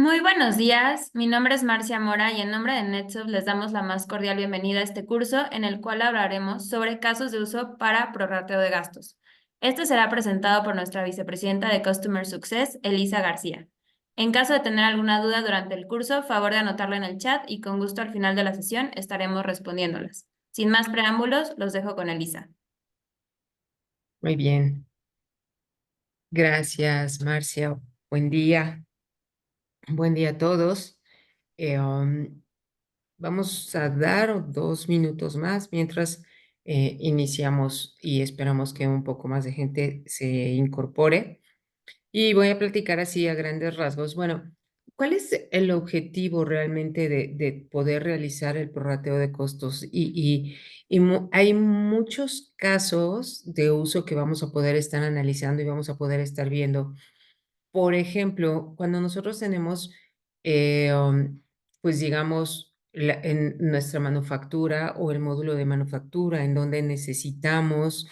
Muy buenos días, mi nombre es Marcia Mora y en nombre de NetSup les damos la más cordial bienvenida a este curso en el cual hablaremos sobre casos de uso para prorrateo de gastos. Este será presentado por nuestra vicepresidenta de Customer Success, Elisa García. En caso de tener alguna duda durante el curso, favor de anotarlo en el chat y con gusto al final de la sesión estaremos respondiéndolas. Sin más preámbulos, los dejo con Elisa. Muy bien, gracias Marcia. Buen día, buen día a todos. Eh, um, Vamos a dar 2 minutos más mientras iniciamos y esperamos que un poco más de gente se incorpore. Y voy a platicar así a grandes rasgos. Bueno, ¿cuál es el objetivo realmente de poder realizar el prorrateo de costos? Hay muchos casos de uso que vamos a poder estar analizando y vamos a poder estar viendo. Por ejemplo, cuando nosotros tenemos, pues digamos, en nuestra manufactura o el módulo de manufactura, en donde necesitamos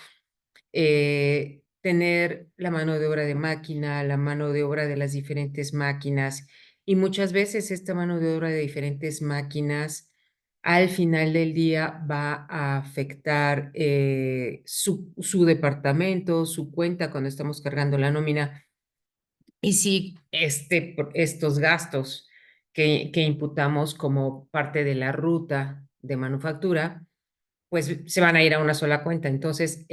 tener la mano de obra de máquina, la mano de obra de las diferentes máquinas, y muchas veces esta mano de obra de diferentes máquinas, al final del día va a afectar su departamento, su cuenta cuando estamos cargando la nómina. Y si estos gastos que imputamos como parte de la ruta de manufactura, pues se van a ir a una sola cuenta. Entonces,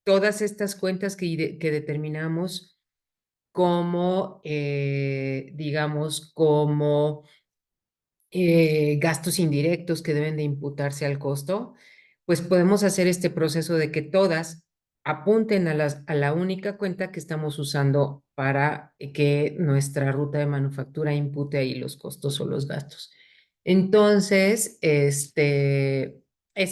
todas estas cuentas que determinamos como, digamos, como gastos indirectos que deben de imputarse al costo, pues podemos hacer este proceso de que todas apunten a la única cuenta que estamos usando para que nuestra ruta de manufactura impute ahí los costos o los gastos. Entonces, es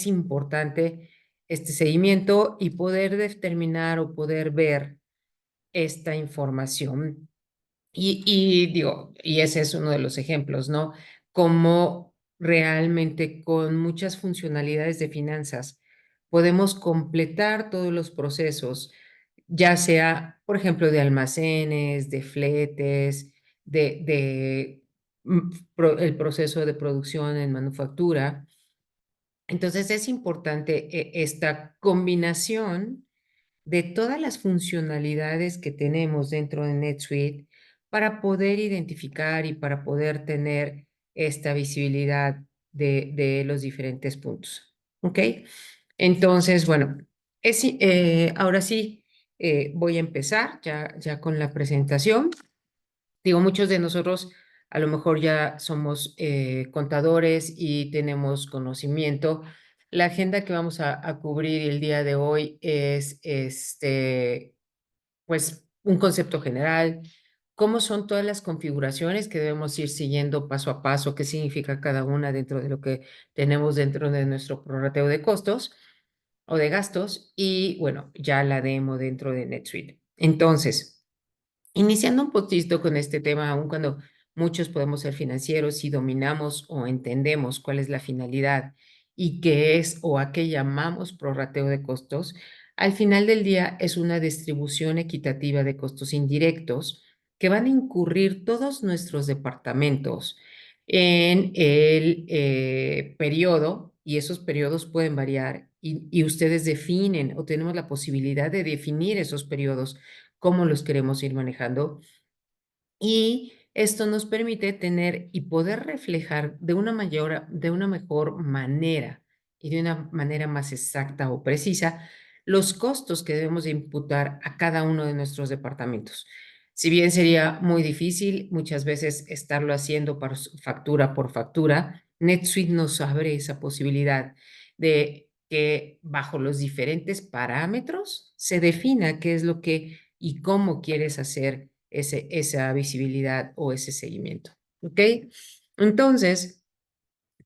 importante este seguimiento y poder determinar o poder ver esta información. Y ese es uno de los ejemplos, ¿no? Cómo realmente con muchas funcionalidades de finanzas podemos completar todos los procesos, ya sea, por ejemplo, de almacenes, de fletes, el proceso de producción en manufactura. Entonces es importante esta combinación de todas las funcionalidades que tenemos dentro de NetSuite para poder identificar y para poder tener esta visibilidad de los diferentes puntos. ¿Ok? Entonces, bueno, ahora sí voy a empezar ya con la presentación. Digo, muchos de nosotros a lo mejor ya somos contadores y tenemos conocimiento. La agenda que vamos a cubrir el día de hoy es pues un concepto general, cómo son todas las configuraciones que debemos ir siguiendo paso a paso, qué significa cada una dentro de lo que tenemos dentro de nuestro prorrateo de costos o de gastos y bueno, ya la demo dentro de NetSuite. Entonces, iniciando un poquito con este tema, aun cuando muchos podemos ser financieros y dominamos o entendemos cuál es la finalidad y qué es o a qué llamamos prorrateo de costos, al final del día es una distribución equitativa de costos indirectos que van a incurrir todos nuestros departamentos en el periodo, y esos periodos pueden variar, y ustedes definen o tenemos la posibilidad de definir esos periodos cómo los queremos ir manejando. Y esto nos permite tener y poder reflejar de una mejor manera y de una manera más exacta o precisa los costos que debemos de imputar a cada uno de nuestros departamentos. Si bien sería muy difícil muchas veces estarlo haciendo factura por factura, NetSuite nos abre esa posibilidad de que bajo los diferentes parámetros se defina qué es lo que y cómo quieres hacer esa visibilidad o ese seguimiento. ¿Ok? Entonces,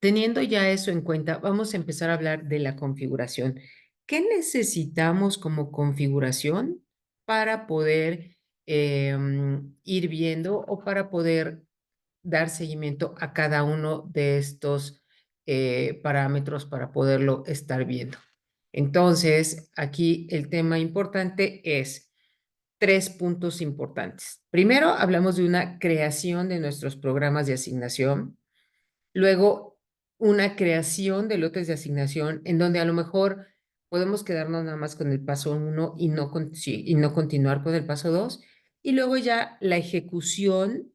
teniendo ya eso en cuenta, vamos a empezar a hablar de la configuración. ¿Qué necesitamos como configuración para poder ir viendo o para poder dar seguimiento a cada uno de estos parámetros para poderlo estar viendo? Entonces, aquí el tema importante es 3 puntos importantes. Primero, hablamos de una creación de nuestros programas de asignación. Luego, una creación de lotes de asignación en donde a lo mejor podemos quedarnos nada más con el paso 1 y no continuar con el paso 2. Y luego ya la ejecución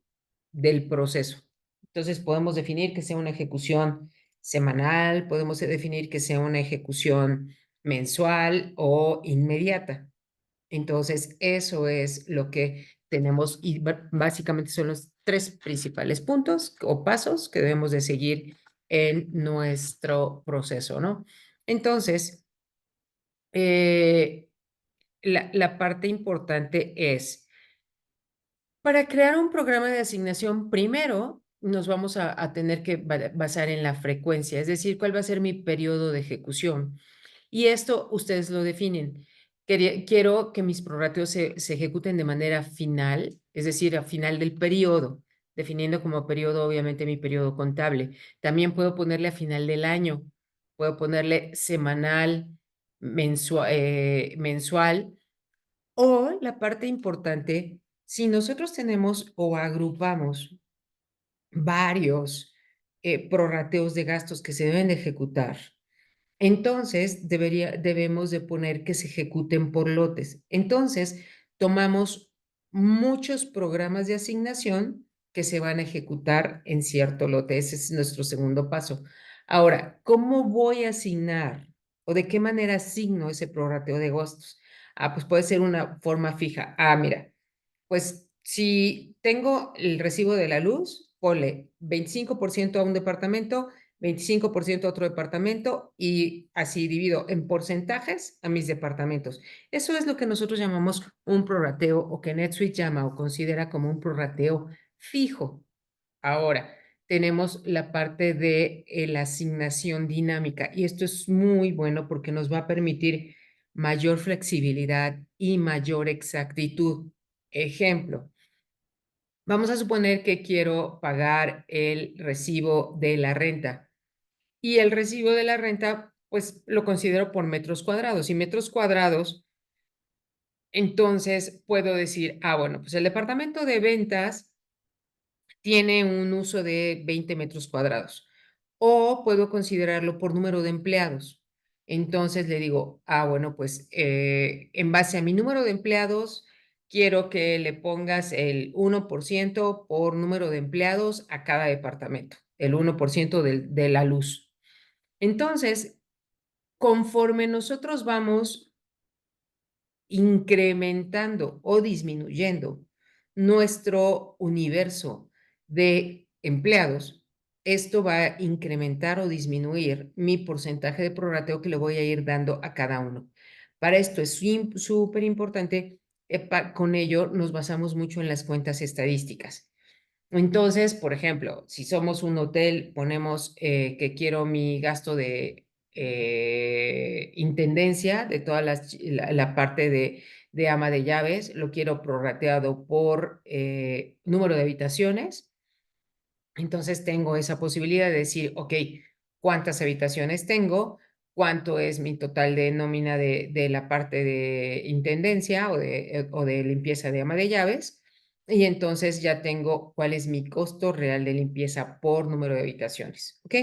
del proceso. Entonces, podemos definir que sea una ejecución semanal, podemos definir que sea una ejecución mensual o inmediata. Entonces, eso es lo que tenemos y básicamente son los 3 principales puntos o pasos que debemos de seguir en nuestro proceso, ¿no? Entonces, la parte importante es, para crear un programa de asignación, primero nos vamos a tener que basar en la frecuencia, es decir, cuál va a ser mi periodo de ejecución. Y esto ustedes lo definen. Quiero que mis prorrateos se ejecuten de manera final, es decir, a final del periodo, definiendo como periodo, obviamente, mi periodo contable. También puedo ponerle a final del año, puedo ponerle semanal, mensual, o la parte importante, si nosotros tenemos o agrupamos varios prorrateos de gastos que se deben de ejecutar, entonces, debemos de poner que se ejecuten por lotes. Entonces, tomamos muchos programas de asignación que se van a ejecutar en cierto lote. Ese es nuestro segundo paso. Ahora, ¿cómo voy a asignar o de qué manera asigno ese prorrateo de gastos? Pues puede ser una forma fija. Mira, pues si tengo el recibo de la luz, ponle 25% a un departamento, 25% a otro departamento y así divido en porcentajes a mis departamentos. Eso es lo que nosotros llamamos un prorrateo o que NetSuite llama o considera como un prorrateo fijo. Ahora, tenemos la parte de la asignación dinámica y esto es muy bueno porque nos va a permitir mayor flexibilidad y mayor exactitud. Ejemplo, vamos a suponer que quiero pagar el recibo de la renta y el recibo de la renta, pues lo considero por metros cuadrados y metros cuadrados, entonces puedo decir, bueno, pues el departamento de ventas tiene un uso de 20 metros cuadrados o puedo considerarlo por número de empleados. Entonces le digo, bueno, pues en base a mi número de empleados, quiero que le pongas el 1% por número de empleados a cada departamento, el 1% de la luz. Entonces, conforme nosotros vamos incrementando o disminuyendo nuestro universo de empleados, esto va a incrementar o disminuir mi porcentaje de prorrateo que le voy a ir dando a cada uno. Para esto es súper importante, con ello nos basamos mucho en las cuentas estadísticas. Entonces, por ejemplo, si somos un hotel, ponemos que quiero mi gasto de intendencia de toda la parte de ama de llaves, lo quiero prorrateado por número de habitaciones. Entonces tengo esa posibilidad de decir, ok, ¿cuántas habitaciones tengo? ¿Cuánto es mi total de nómina de la parte de intendencia o de limpieza de ama de llaves? Y entonces ya tengo cuál es mi costo real de limpieza por número de habitaciones, ¿ok?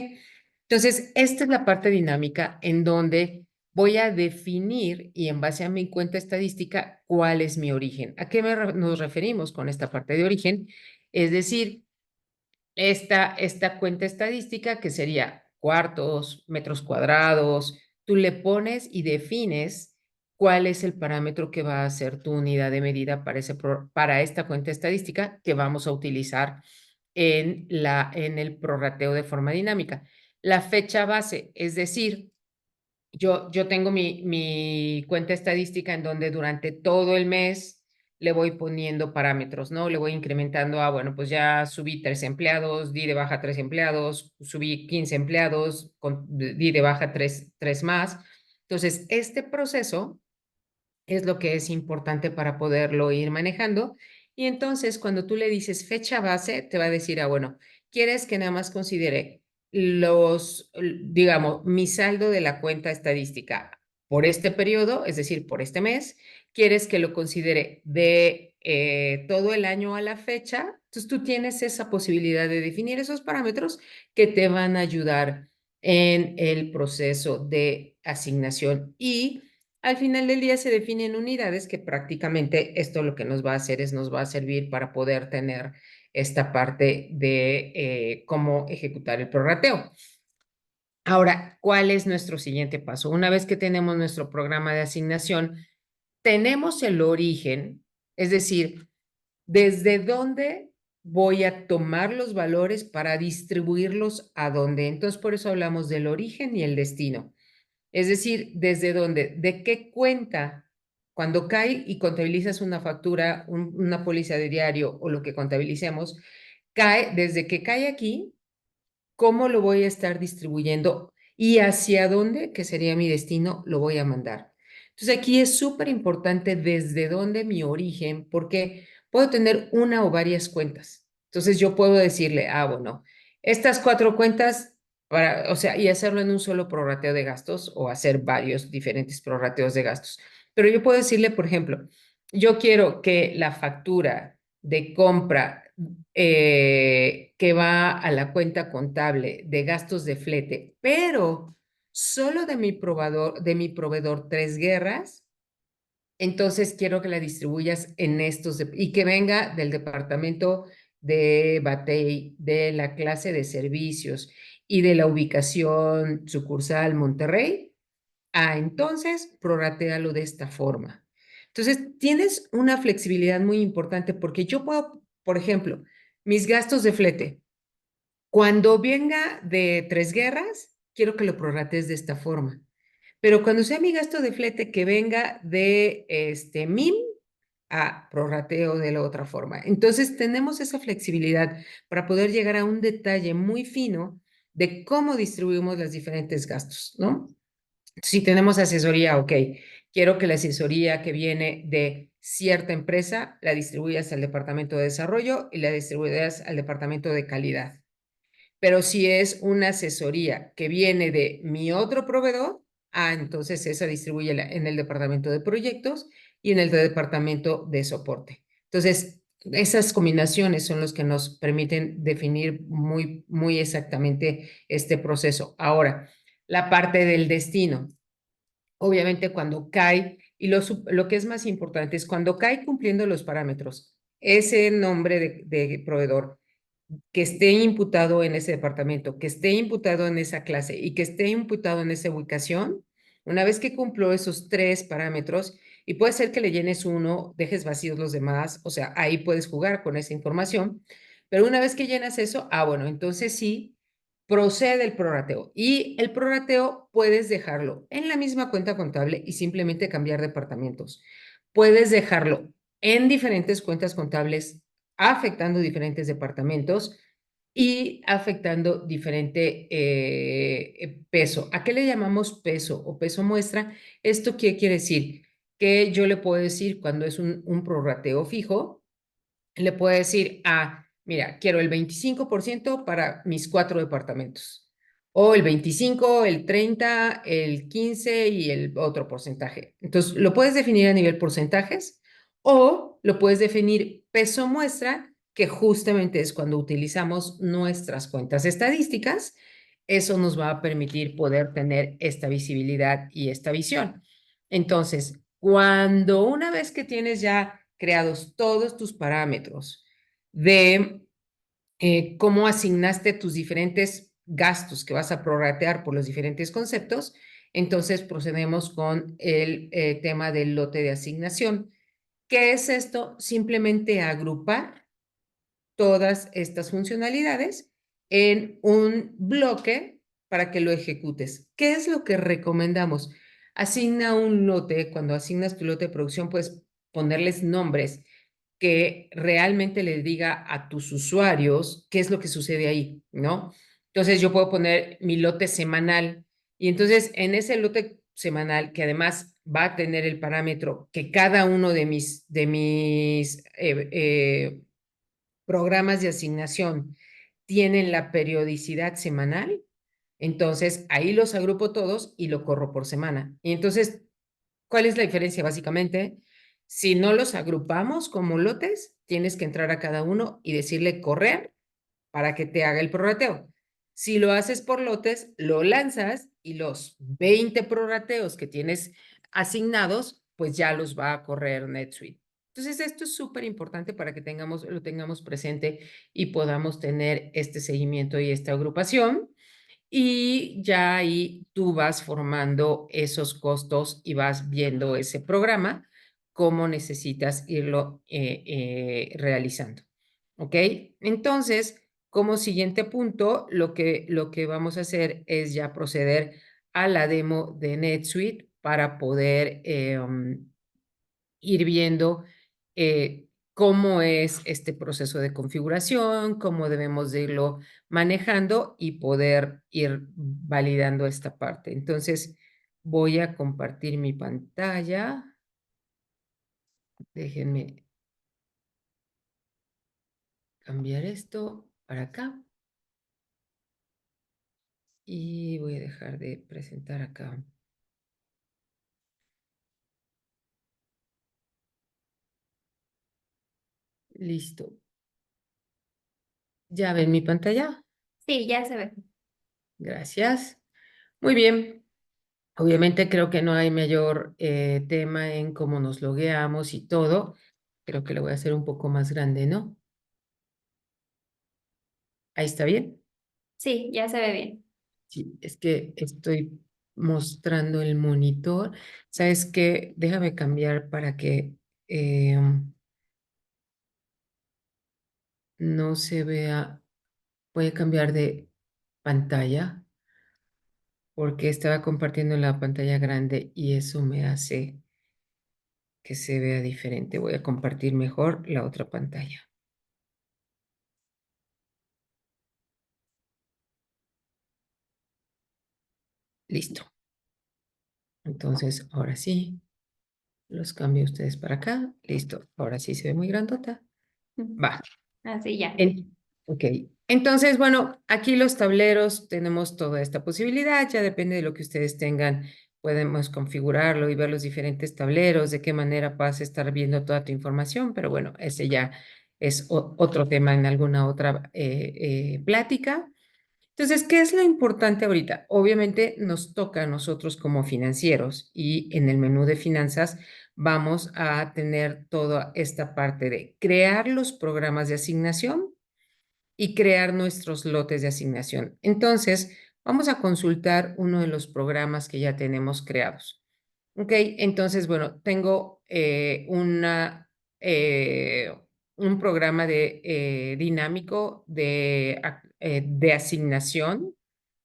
Entonces, esta es la parte dinámica en donde voy a definir y en base a mi cuenta estadística cuál es mi origen. ¿A qué nos referimos con esta parte de origen? Es decir, esta cuenta estadística que sería cuartos, metros cuadrados, tú le pones y defines cuál es el parámetro que va a ser tu unidad de medida para esta cuenta estadística que vamos a utilizar en el prorrateo de forma dinámica. La fecha base, es decir, yo tengo mi cuenta estadística en donde durante todo el mes le voy poniendo parámetros, ¿no? Le voy incrementando, bueno, pues ya subí 3 empleados, di de baja 3 empleados, subí 15 empleados, di de baja 3 más. Entonces, este proceso es lo que es importante para poderlo ir manejando. Y entonces, cuando tú le dices fecha base, te va a decir, bueno, ¿quieres que nada más considere digamos, mi saldo de la cuenta estadística por este periodo, es decir, por este mes, quieres que lo considere de todo el año a la fecha, entonces tú tienes esa posibilidad de definir esos parámetros que te van a ayudar en el proceso de asignación y al final del día se definen unidades que prácticamente esto lo que nos va a hacer es nos va a servir para poder tener esta parte de cómo ejecutar el prorrateo. Ahora, ¿cuál es nuestro siguiente paso? Una vez que tenemos nuestro programa de asignación, tenemos el origen, es decir, desde dónde voy a tomar los valores para distribuirlos a dónde. Entonces, por eso hablamos del origen y el destino. Es decir, desde dónde, de qué cuenta, cuando cae y contabilizas una factura, una póliza de diario o lo que contabilicemos, cae, desde que cae aquí, cómo lo voy a estar distribuyendo y hacia dónde, que sería mi destino, lo voy a mandar. Entonces aquí es súper importante desde dónde mi origen, porque puedo tener una o varias cuentas. Entonces yo puedo decirle, bueno, estas 4 cuentas, o sea, y hacerlo en un solo prorrateo de gastos o hacer varios diferentes prorrateos de gastos. Pero yo puedo decirle, por ejemplo, yo quiero que la factura de compra que va a la cuenta contable de gastos de flete, pero solo de mi proveedor Tres Guerras, entonces quiero que la distribuyas en y que venga del departamento de Batey, de la clase de servicios y de la ubicación sucursal Monterrey. Entonces, prorratéalo de esta forma. Entonces, tienes una flexibilidad muy importante porque yo puedo, por ejemplo, mis gastos de flete, cuando venga de Tres Guerras, quiero que lo prorrates de esta forma. Pero cuando sea mi gasto de flete que venga de MIM, prorrateo de la otra forma. Entonces, tenemos esa flexibilidad para poder llegar a un detalle muy fino de cómo distribuimos los diferentes gastos, ¿no? Si tenemos asesoría, ok, quiero que la asesoría que viene de cierta empresa la distribuyas al departamento de desarrollo y la distribuyas al departamento de calidad. Pero si es una asesoría que viene de mi otro proveedor, entonces esa distribúyela en el departamento de proyectos y en el departamento de soporte. Entonces, esas combinaciones son los que nos permiten definir muy, muy exactamente este proceso. Ahora, la parte del destino. Obviamente cuando cae, y lo que es más importante es cuando cae cumpliendo los parámetros, ese nombre de proveedor que esté imputado en ese departamento, que esté imputado en esa clase y que esté imputado en esa ubicación, una vez que cumplo esos 3 parámetros, y puede ser que le llenes uno, dejes vacíos los demás, o sea, ahí puedes jugar con esa información, pero una vez que llenas eso, bueno, entonces sí, procede el prorrateo. Y el prorrateo puedes dejarlo en la misma cuenta contable y simplemente cambiar departamentos. Puedes dejarlo en diferentes cuentas contables afectando diferentes departamentos y afectando diferente peso. ¿A qué le llamamos peso o peso muestra? ¿Esto qué quiere decir? Que yo le puedo decir cuando es un prorrateo fijo, le puedo decir, mira, quiero el 25% para mis 4 departamentos. O el 25, el 30, el 15 y el otro porcentaje. Entonces, lo puedes definir a nivel porcentajes o lo puedes definir peso muestra, que justamente es cuando utilizamos nuestras cuentas estadísticas. Eso nos va a permitir poder tener esta visibilidad y esta visión. Entonces, cuando una vez que tienes ya creados todos tus parámetros de cómo asignaste tus diferentes gastos que vas a prorratear por los diferentes conceptos, entonces procedemos con el tema del lote de asignación. ¿Qué es esto? Simplemente agrupar todas estas funcionalidades en un bloque para que lo ejecutes. ¿Qué es lo que recomendamos? Asigna un lote. Cuando asignas tu lote de producción, puedes ponerles nombres que realmente le diga a tus usuarios qué es lo que sucede ahí, ¿no? Entonces yo puedo poner mi lote semanal y entonces en ese lote semanal, que además va a tener el parámetro que cada uno de mis programas de asignación tienen la periodicidad semanal, Entonces, ahí los agrupo todos y lo corro por semana. Y entonces, ¿cuál es la diferencia básicamente? Si no los agrupamos como lotes, tienes que entrar a cada uno y decirle correr para que te haga el prorrateo. Si lo haces por lotes, lo lanzas y los 20 prorrateos que tienes asignados, pues ya los va a correr NetSuite. Entonces, esto es súper importante para que lo tengamos presente y podamos tener este seguimiento y esta agrupación. Y ya ahí tú vas formando esos costos y vas viendo ese programa, cómo necesitas irlo realizando. ¿Ok? Entonces, como siguiente punto, lo que vamos a hacer es ya proceder a la demo de NetSuite para poder ir viendo cómo es este proceso de configuración, cómo debemos de irlo manejando y poder ir validando esta parte. Entonces, voy a compartir mi pantalla. Déjenme cambiar esto para acá y voy a dejar de presentar acá. Listo. ¿Ya ven mi pantalla? Sí, ya se ve. Gracias. Muy bien. Obviamente creo que no hay mayor tema en cómo nos logueamos y todo. Creo que lo voy a hacer un poco más grande, ¿no? Ahí está bien. Sí, ya se ve bien. Sí, es que estoy mostrando el monitor. ¿Sabes qué? Déjame cambiar para que no se vea. Voy a cambiar de pantalla porque estaba compartiendo la pantalla grande y eso me hace que se vea diferente. Voy a compartir mejor la otra pantalla. Listo. Entonces, ahora sí, los cambio ustedes para acá. Listo. Ahora sí se ve muy grandota. Va. Así ya. Ok. Entonces, bueno, aquí los tableros tenemos toda esta posibilidad. Ya depende de lo que ustedes tengan. Podemos configurarlo y ver los diferentes tableros, de qué manera vas a estar viendo toda tu información. Pero bueno, ese ya es otro tema en alguna otra plática. Entonces, ¿qué es lo importante ahorita? Obviamente nos toca a nosotros como financieros y en el menú de finanzas vamos a tener toda esta parte de crear los programas de asignación y crear nuestros lotes de asignación. Entonces, vamos a consultar uno de los programas que ya tenemos creados. Ok, entonces, bueno, tengo eh, un programa dinámico de asignación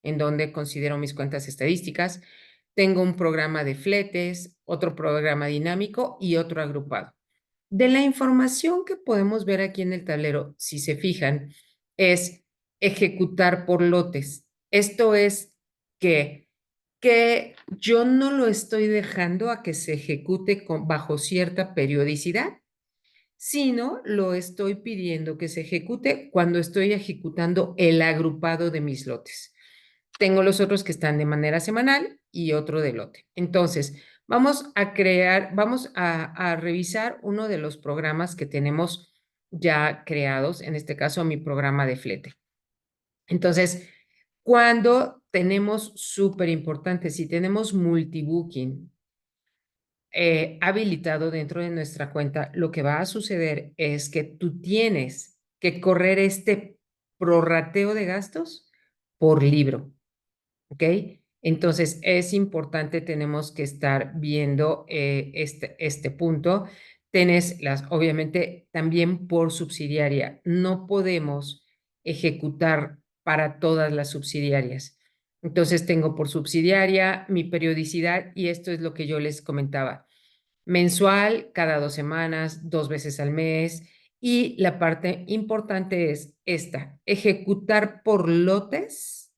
en donde considero mis cuentas estadísticas. Tengo un programa de fletes, otro programa dinámico y otro agrupado. De la información que podemos ver aquí en el tablero, si se fijan, es ejecutar por lotes. Esto es que, que yo no lo estoy dejando a que se ejecute bajo cierta periodicidad, sino lo estoy pidiendo que se ejecute cuando estoy ejecutando el agrupado de mis lotes. Tengo los otros que están de manera semanal y otro de lote. Entonces, vamos a revisar uno de los programas que tenemos ya creados, en este caso mi programa de flete. Entonces, cuando tenemos, súper importante, si tenemos multibooking habilitado dentro de nuestra cuenta, lo que va a suceder es que tú tienes que correr este prorrateo de gastos por libro. ¿Ok? Entonces es importante, tenemos que estar viendo este punto. Obviamente, también por subsidiaria. No podemos ejecutar para todas las subsidiarias. Entonces tengo por subsidiaria mi periodicidad y esto es lo que yo les comentaba. Mensual, cada 2 semanas, 2 veces al mes. Y la parte importante es esta, ejecutar por lotes.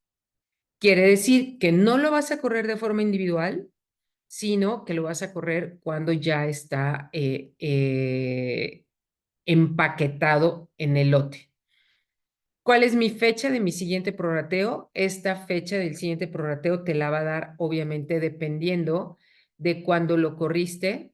Quiere decir que no lo vas a correr de forma individual, sino que lo vas a correr cuando ya está empaquetado en el lote. ¿Cuál es mi fecha de mi siguiente prorrateo? Esta fecha del siguiente prorrateo te la va a dar, obviamente, dependiendo de cuándo lo corriste.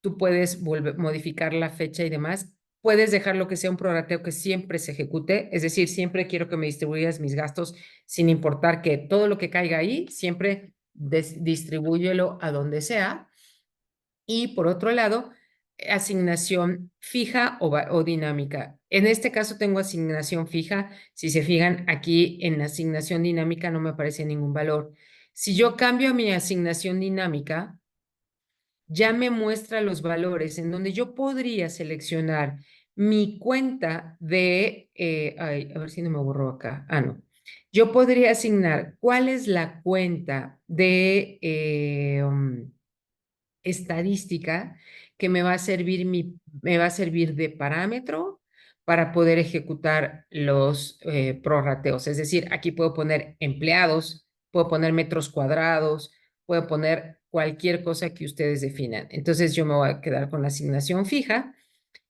Tú puedes modificar la fecha y demás. Puedes dejarlo que sea un prorrateo que siempre se ejecute, es decir, siempre quiero que me distribuyas mis gastos sin importar que todo lo que caiga ahí, siempre distribúyelo a donde sea. Y por otro lado, asignación fija o dinámica. En este caso tengo asignación fija. Si se fijan, aquí en asignación dinámica no me aparece ningún valor. Si yo cambio mi asignación dinámica, ya me muestra los valores en donde yo podría seleccionar mi cuenta de, ay, a ver si no me borró acá. Ah, no. Yo podría asignar cuál es la cuenta de estadística que me va a servir de parámetro para poder ejecutar los prorrateos. Es decir, aquí puedo poner empleados, puedo poner metros cuadrados, puedo poner cualquier cosa que ustedes definan. Entonces yo me voy a quedar con la asignación fija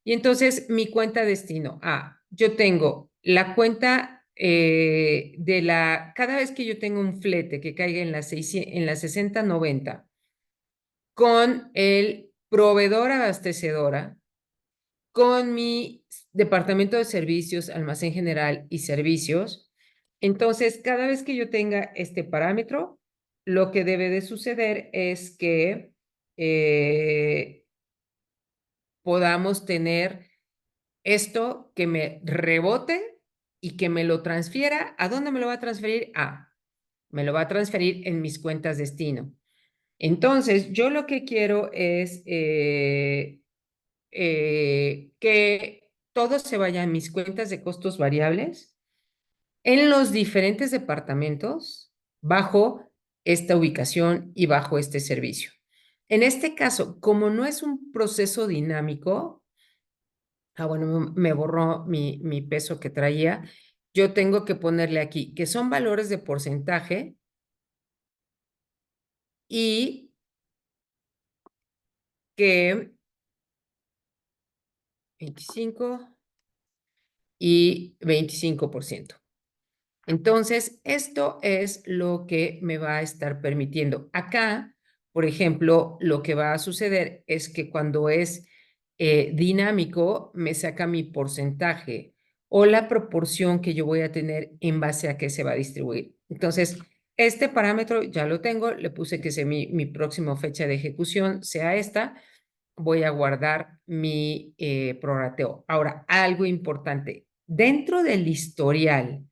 y entonces mi cuenta destino. Yo tengo la cuenta cada vez que yo tengo un flete que caiga en en la 6090 con el proveedor abastecedora, con mi departamento de servicios, almacén general y servicios. Entonces, cada vez que yo tenga este parámetro, lo que debe de suceder es que podamos tener esto que me rebote y que me lo transfiera. ¿A dónde me lo va a transferir? Me lo va a transferir en mis cuentas destino. Entonces, yo lo que quiero es que todo se vaya a mis cuentas de costos variables en los diferentes departamentos bajo esta ubicación y bajo este servicio. En este caso, como no es un proceso dinámico, bueno, me borró mi peso que traía, yo tengo que ponerle aquí que son valores de porcentaje y que 25 y 25%. Entonces, esto es lo que me va a estar permitiendo. Acá, por ejemplo, lo que va a suceder es que cuando es dinámico, me saca mi porcentaje o la proporción que yo voy a tener en base a qué se va a distribuir. Entonces, este parámetro ya lo tengo, le puse que mi próxima fecha de ejecución sea esta. Voy a guardar mi prorrateo. Ahora, algo importante. Dentro del historial,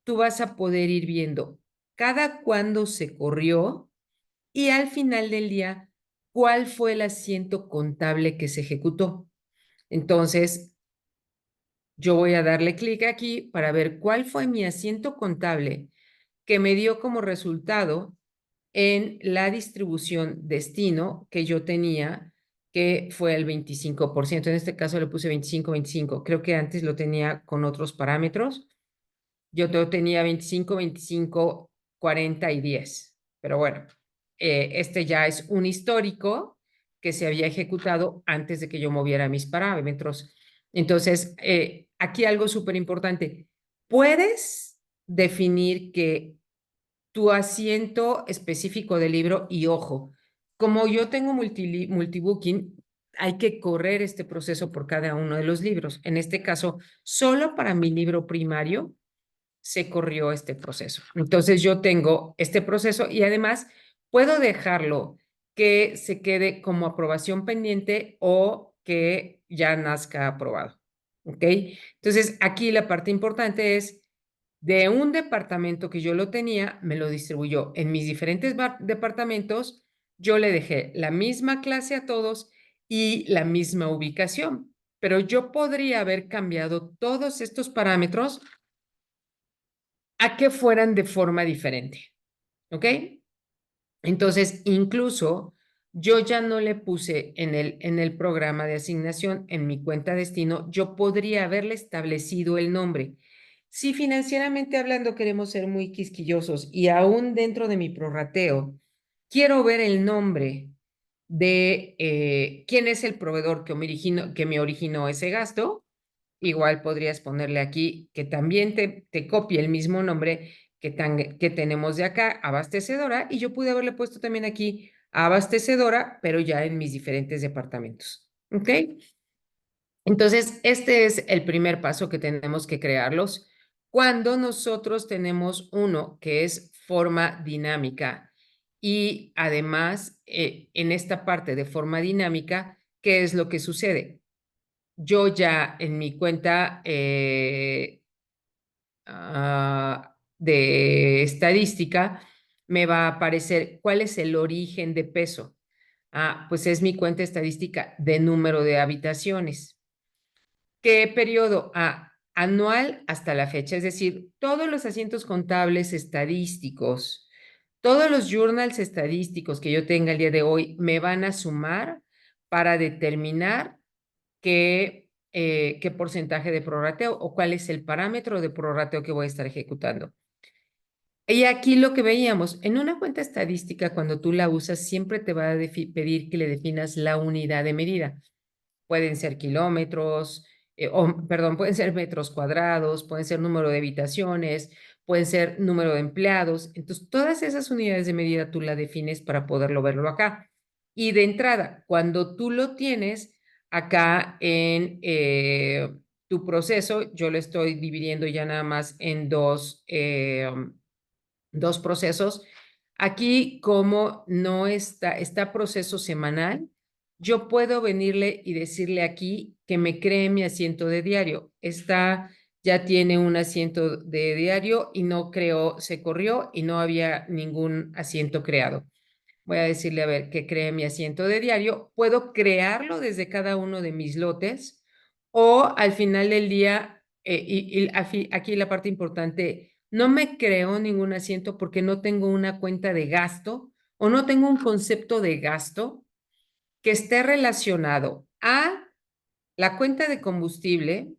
tú vas a poder ir viendo cada cuándo se corrió y al final del día, cuál fue el asiento contable que se ejecutó. Entonces, yo voy a darle clic aquí para ver cuál fue mi asiento contable que me dio como resultado en la distribución destino que yo tenía, que fue el 25%. En este caso le puse 25-25. Creo que antes lo tenía con otros parámetros. Yo tenía 25, 25, 40 y 10. Pero bueno, este ya es un histórico que se había ejecutado antes de que yo moviera mis parámetros. Entonces, aquí algo súper importante. Puedes definir que tu asiento específico del libro y ojo, como yo tengo multibooking, hay que correr este proceso por cada uno de los libros. En este caso, solo para mi libro primario se corrió este proceso. Entonces yo tengo este proceso y además puedo dejarlo que se quede como aprobación pendiente o que ya nazca aprobado. ¿Ok? Entonces aquí la parte importante es de un departamento que yo lo tenía, me lo distribuyó en mis diferentes departamentos, yo le dejé la misma clase a todos y la misma ubicación, pero yo podría haber cambiado todos estos parámetros a que fueran de forma diferente. ¿Ok? Entonces, incluso yo ya no le puse en el programa de asignación, en mi cuenta destino, yo podría haberle establecido el nombre. Si financieramente hablando queremos ser muy quisquillosos y aún dentro de mi prorrateo, quiero ver el nombre de quién es el proveedor que me originó ese gasto, igual podrías ponerle aquí que también te copie el mismo nombre que tenemos de acá, abastecedora, y yo pude haberle puesto también aquí abastecedora, pero ya en mis diferentes departamentos. ¿Ok? Entonces, este es el primer paso que tenemos que crearlos. Cuando nosotros tenemos uno que es forma dinámica y además en esta parte de forma dinámica, ¿qué es lo que sucede? Yo ya en mi cuenta de estadística me va a aparecer cuál es el origen de peso. Pues es mi cuenta estadística de número de habitaciones. ¿Qué periodo? Anual hasta la fecha, es decir, todos los asientos contables estadísticos, todos los journals estadísticos que yo tenga el día de hoy me van a sumar para determinar qué porcentaje de prorrateo o cuál es el parámetro de prorrateo que voy a estar ejecutando. Y aquí lo que veíamos, en una cuenta estadística, cuando tú la usas, siempre te va a pedir que le definas la unidad de medida. Pueden ser kilómetros, perdón, pueden ser metros cuadrados, pueden ser número de habitaciones, pueden ser número de empleados. Entonces, todas esas unidades de medida tú la defines para poderlo verlo acá. Y de entrada, cuando tú lo tienes acá en tu proceso, yo lo estoy dividiendo ya nada más en dos procesos. Aquí, como no está proceso semanal, yo puedo venirle y decirle aquí que me cree mi asiento de diario. Esta ya tiene un asiento de diario y no creó, se corrió y no había ningún asiento creado. Voy a decirle, a ver, que cree mi asiento de diario. Puedo crearlo desde cada uno de mis lotes o al final del día, aquí la parte importante, no me creo ningún asiento porque no tengo una cuenta de gasto o no tengo un concepto de gasto que esté relacionado a la cuenta de combustible,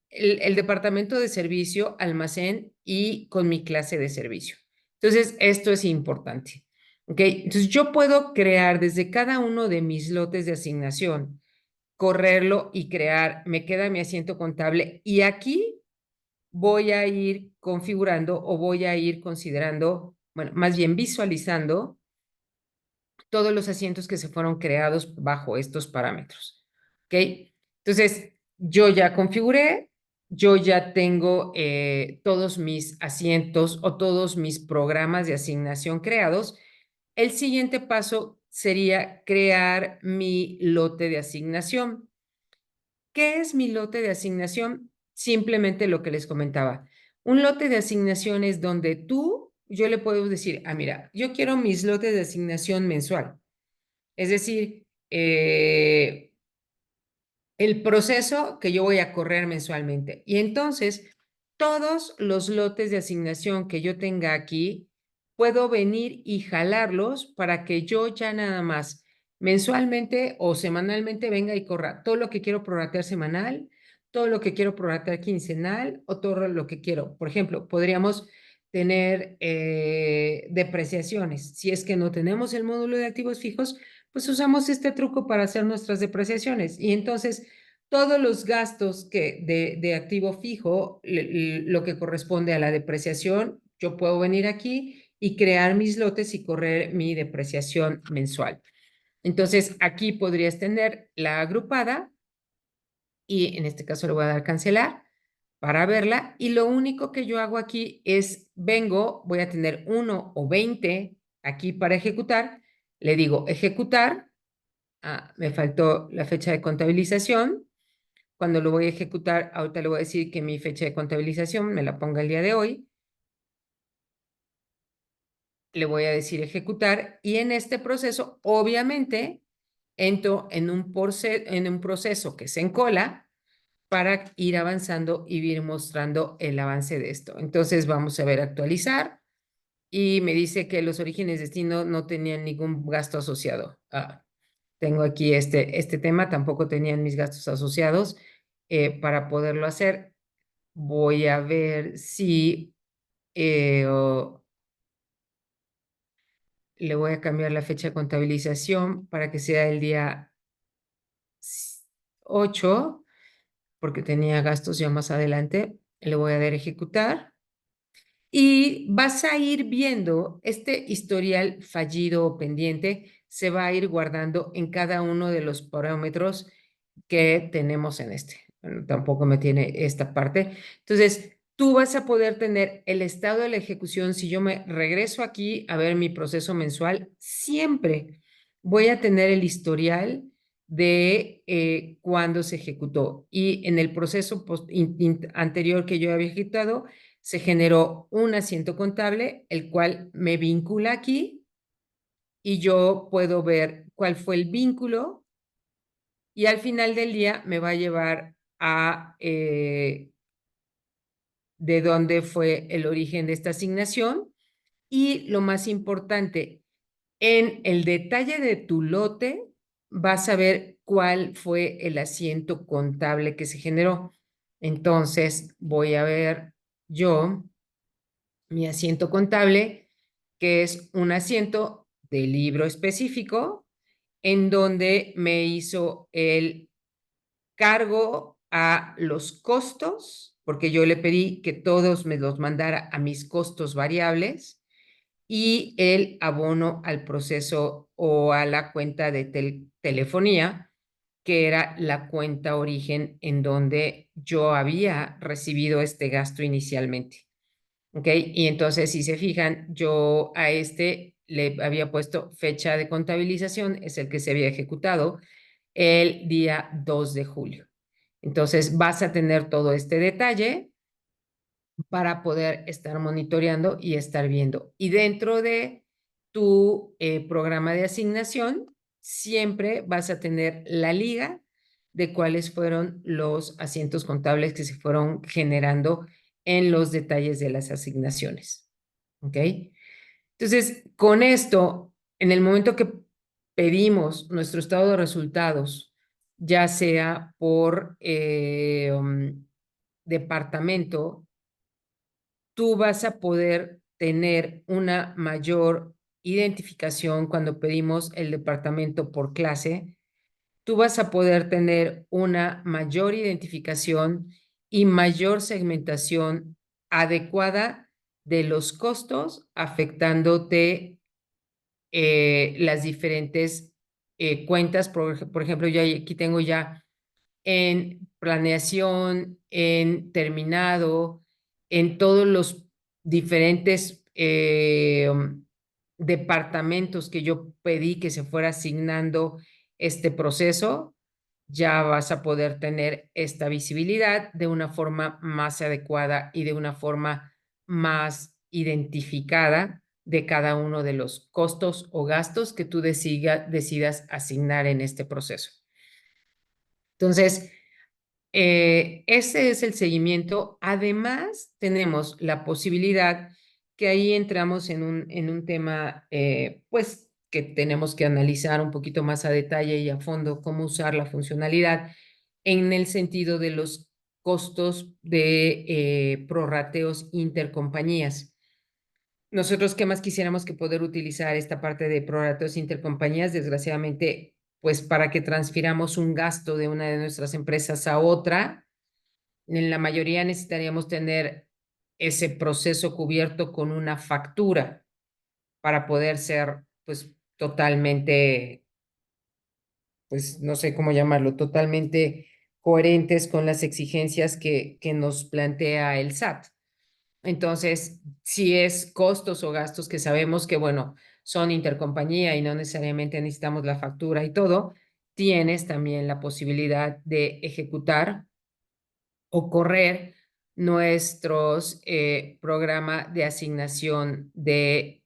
el departamento de servicio, almacén y con mi clase de servicio. Entonces, esto es importante. ¿Ok? Entonces, yo puedo crear desde cada uno de mis lotes de asignación, correrlo y crear, me queda mi asiento contable y aquí voy a ir configurando o voy a ir considerando, bueno, más bien visualizando todos los asientos que se fueron creados bajo estos parámetros. ¿Ok? Entonces, yo ya configuré, yo ya tengo todos mis asientos o todos mis programas de asignación creados. El siguiente paso sería crear mi lote de asignación. ¿Qué es mi lote de asignación? Simplemente lo que les comentaba. Un lote de asignación es donde yo le puedo decir, mira, yo quiero mis lotes de asignación mensual. Es decir, el proceso que yo voy a correr mensualmente. Y entonces, todos los lotes de asignación que yo tenga aquí, puedo venir y jalarlos para que yo ya nada más mensualmente o semanalmente venga y corra todo lo que quiero prorratear semanal, todo lo que quiero prorratear quincenal o todo lo que quiero. Por ejemplo, podríamos tener depreciaciones. Si es que no tenemos el módulo de activos fijos, pues usamos este truco para hacer nuestras depreciaciones. Y entonces, todos los gastos de activo fijo, lo que corresponde a la depreciación, yo puedo venir aquí y crear mis lotes y correr mi depreciación mensual. Entonces, aquí podrías tener la agrupada y en este caso le voy a dar cancelar para verla y lo único que yo hago aquí es voy a tener 1 o 20 aquí para ejecutar, le digo ejecutar. Me faltó la fecha de contabilización. Cuando lo voy a ejecutar, ahorita le voy a decir que mi fecha de contabilización me la ponga el día de hoy. Le voy a decir ejecutar y en este proceso, obviamente, entro en un proceso que se encola para ir avanzando y ir mostrando el avance de esto. Entonces vamos a ver actualizar y me dice que los orígenes de destino no tenían ningún gasto asociado. Tengo aquí este tema, tampoco tenían mis gastos asociados. Para poderlo hacer, voy a ver si le voy a cambiar la fecha de contabilización para que sea el día 8 porque tenía gastos ya más adelante. Le voy a dar ejecutar. Y vas a ir viendo este historial fallido o pendiente, se va a ir guardando en cada uno de los parámetros que tenemos en este. Bueno, tampoco me tiene esta parte. Entonces, tú vas a poder tener el estado de la ejecución. Si yo me regreso aquí a ver mi proceso mensual, siempre voy a tener el historial de cuándo se ejecutó. Y en el proceso anterior que yo había ejecutado, se generó un asiento contable, el cual me vincula aquí y yo puedo ver cuál fue el vínculo y al final del día me va a llevar a de dónde fue el origen de esta asignación y lo más importante, en el detalle de tu lote vas a ver cuál fue el asiento contable que se generó. Entonces voy a ver yo mi asiento contable, que es un asiento de libro específico en donde me hizo el cargo a los costos, porque yo le pedí que todos me los mandara a mis costos variables y el abono al proceso o a la cuenta de telefonía, que era la cuenta origen en donde yo había recibido este gasto inicialmente. ¿Ok? Y entonces, si se fijan, yo a este le había puesto fecha de contabilización, es el que se había ejecutado el día 2 de julio. Entonces, vas a tener todo este detalle para poder estar monitoreando y estar viendo. Y dentro de tu programa de asignación, siempre vas a tener la liga de cuáles fueron los asientos contables que se fueron generando en los detalles de las asignaciones. ¿Ok? Entonces, con esto, en el momento que pedimos nuestro estado de resultados, ya sea por departamento, tú vas a poder tener una mayor identificación cuando pedimos el departamento por clase. Tú vas a poder tener una mayor identificación y mayor segmentación adecuada de los costos, afectándote las diferentes cuentas. Por ejemplo, yo aquí tengo ya en planeación, en terminado, en todos los diferentes departamentos que yo pedí que se fuera asignando este proceso, ya vas a poder tener esta visibilidad de una forma más adecuada y de una forma más identificada de cada uno de los costos o gastos que tú decidas asignar en este proceso. Entonces, ese es el seguimiento. Además, tenemos la posibilidad que ahí entramos en un tema, pues, que tenemos que analizar un poquito más a detalle y a fondo cómo usar la funcionalidad en el sentido de los costos de prorrateos intercompañías. Nosotros, ¿qué más quisiéramos que poder utilizar esta parte de prorrateos intercompañías? Desgraciadamente, pues para que transfiramos un gasto de una de nuestras empresas a otra, en la mayoría necesitaríamos tener ese proceso cubierto con una factura para poder ser, pues, totalmente, pues, no sé cómo llamarlo, totalmente coherentes con las exigencias que nos plantea el SAT. Entonces, si es costos o gastos que sabemos que, bueno, son intercompañía y no necesariamente necesitamos la factura y todo, tienes también la posibilidad de ejecutar o correr nuestros programa de asignación de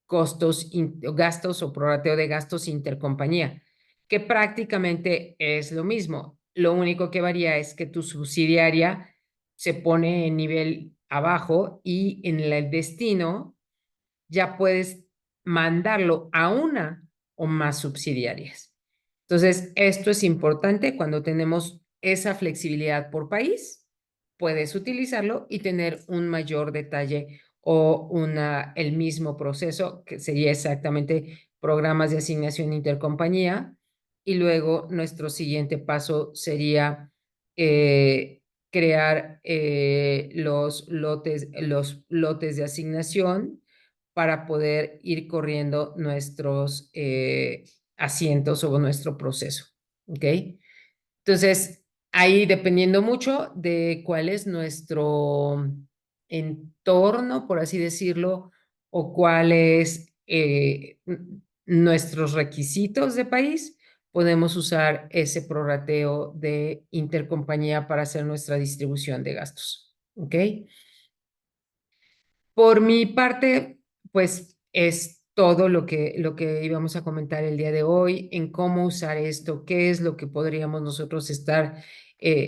costos, gastos o prorrateo de gastos intercompañía, que prácticamente es lo mismo. Lo único que varía es que tu subsidiaria se pone en nivel abajo y en el destino ya puedes mandarlo a una o más subsidiarias. Entonces, esto es importante cuando tenemos esa flexibilidad por país, puedes utilizarlo y tener un mayor detalle o el mismo proceso, que sería exactamente programas de asignación intercompañía. Y luego nuestro siguiente paso sería crear los lotes de asignación para poder ir corriendo nuestros asientos o nuestro proceso. ¿Ok? Entonces, ahí dependiendo mucho de cuál es nuestro entorno, por así decirlo, o cuáles nuestros requisitos de país, podemos usar ese prorrateo de intercompañía para hacer nuestra distribución de gastos. ¿Ok? Por mi parte, pues es todo lo que íbamos a comentar el día de hoy en cómo usar esto, qué es lo que podríamos nosotros estar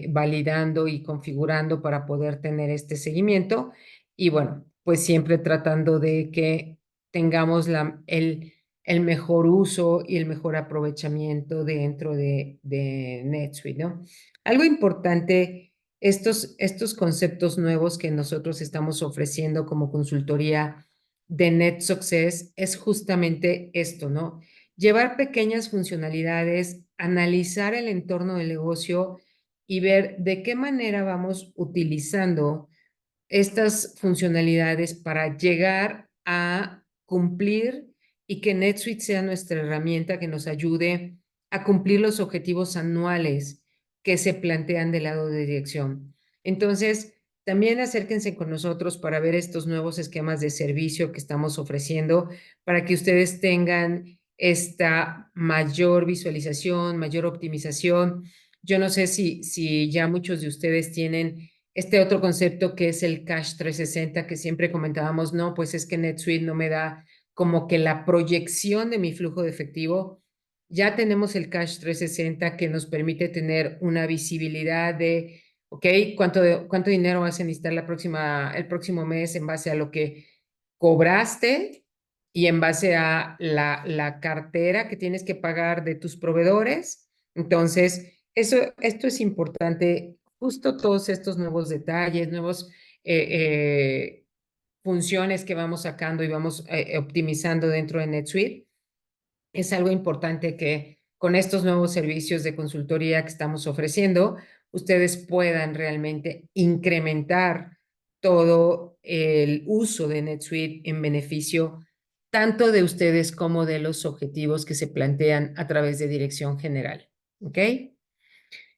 validando y configurando para poder tener este seguimiento. Y bueno, pues siempre tratando de que tengamos el mejor uso y el mejor aprovechamiento dentro de NetSuite, ¿no? Algo importante, estos conceptos nuevos que nosotros estamos ofreciendo como consultoría de Net Success es justamente esto, ¿no? Llevar pequeñas funcionalidades, analizar el entorno del negocio y ver de qué manera vamos utilizando estas funcionalidades para llegar a cumplir y que NetSuite sea nuestra herramienta que nos ayude a cumplir los objetivos anuales que se plantean del lado de dirección. Entonces, también acérquense con nosotros para ver estos nuevos esquemas de servicio que estamos ofreciendo para que ustedes tengan esta mayor visualización, mayor optimización. Yo no sé si ya muchos de ustedes tienen este otro concepto que es el Cash 360, que siempre comentábamos, no, pues es que NetSuite no me da como que la proyección de mi flujo de efectivo. Ya tenemos el Cash 360 que nos permite tener una visibilidad de, ok, cuánto dinero vas a necesitar el próximo mes en base a lo que cobraste y en base a la cartera que tienes que pagar de tus proveedores. Entonces, esto es importante, justo todos estos nuevos detalles, nuevos funciones que vamos sacando y vamos optimizando dentro de NetSuite. Es algo importante que con estos nuevos servicios de consultoría que estamos ofreciendo, ustedes puedan realmente incrementar todo el uso de NetSuite en beneficio tanto de ustedes como de los objetivos que se plantean a través de Dirección General. ¿Ok?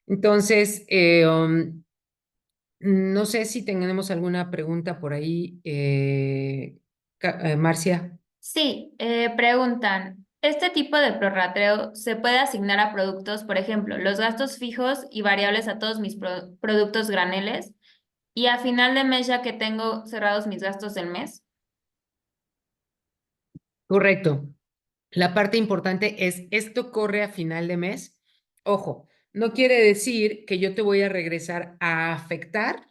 Entonces, no sé si tenemos alguna pregunta por ahí, Marcia. Sí, preguntan, ¿este tipo de prorrateo se puede asignar a productos, por ejemplo, los gastos fijos y variables a todos mis productos graneles? Y a final de mes, ya que tengo cerrados mis gastos del mes. Correcto. La parte importante es, esto corre a final de mes. Ojo, no quiere decir que yo te voy a regresar a afectar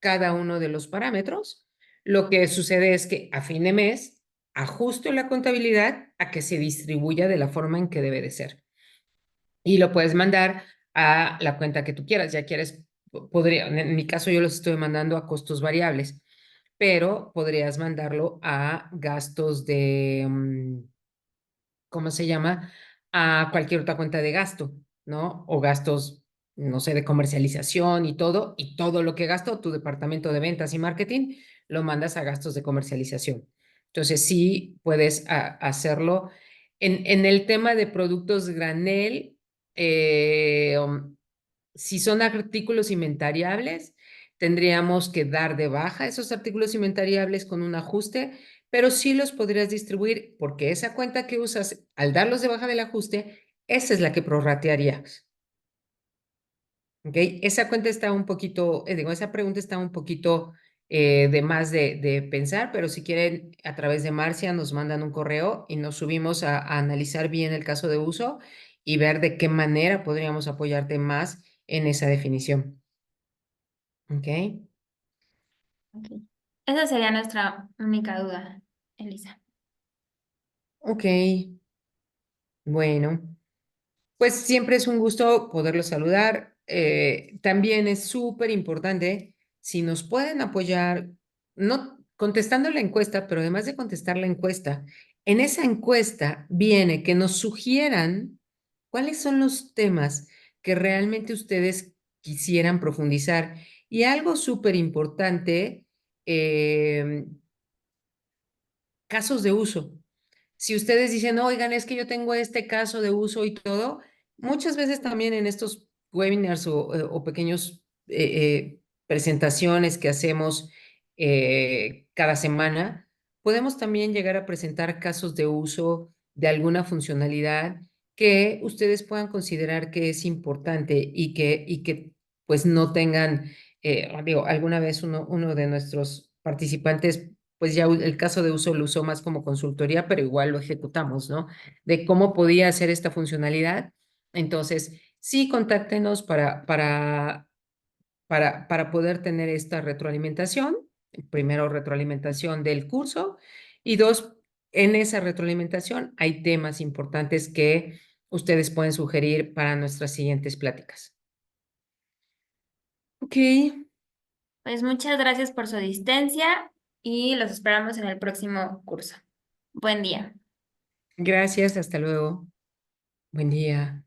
cada uno de los parámetros. Lo que sucede es que a fin de mes ajusto la contabilidad a que se distribuya de la forma en que debe de ser. Y lo puedes mandar a la cuenta que tú quieras. Ya quieres, podría, en mi caso yo los estoy mandando a costos variables, pero podrías mandarlo a gastos de, ¿cómo se llama? A cualquier otra cuenta de gasto, ¿no? O gastos, no sé, de comercialización y todo lo que gasto, tu departamento de ventas y marketing, lo mandas a gastos de comercialización. Entonces, sí puedes hacerlo. En el tema de productos granel, si son artículos inventariables, tendríamos que dar de baja esos artículos inventariables con un ajuste, pero sí los podrías distribuir porque esa cuenta que usas al darlos de baja del ajuste, esa es la que prorratearías. ¿Ok? Esa cuenta está un poquito, digo, esa pregunta está un poquito de más de pensar, pero si quieren, a través de Marcia nos mandan un correo y nos subimos a analizar bien el caso de uso y ver de qué manera podríamos apoyarte más en esa definición. ¿Ok? Ok. Esa sería nuestra única duda, Elisa. Ok, bueno. Pues siempre es un gusto poderlos saludar. También es súper importante si nos pueden apoyar, no contestando la encuesta, pero además de contestar la encuesta, en esa encuesta viene que nos sugieran cuáles son los temas que realmente ustedes quisieran profundizar. Y algo súper importante, casos de uso. Si ustedes dicen, oigan, es que yo tengo este caso de uso y todo, muchas veces también en estos webinars o pequeños presentaciones que hacemos cada semana, podemos también llegar a presentar casos de uso de alguna funcionalidad que ustedes puedan considerar que es importante y que pues no tengan, digo, alguna vez uno de nuestros participantes pues ya el caso de uso lo usó más como consultoría, pero igual lo ejecutamos, ¿no? De cómo podía hacer esta funcionalidad. Entonces, sí, contáctenos para poder tener esta retroalimentación. Primero, retroalimentación del curso y dos, en esa retroalimentación hay temas importantes que ustedes pueden sugerir para nuestras siguientes pláticas. Ok, Pues muchas gracias por su asistencia y los esperamos en el próximo curso. Buen día. gracias, hasta luego. Buen día.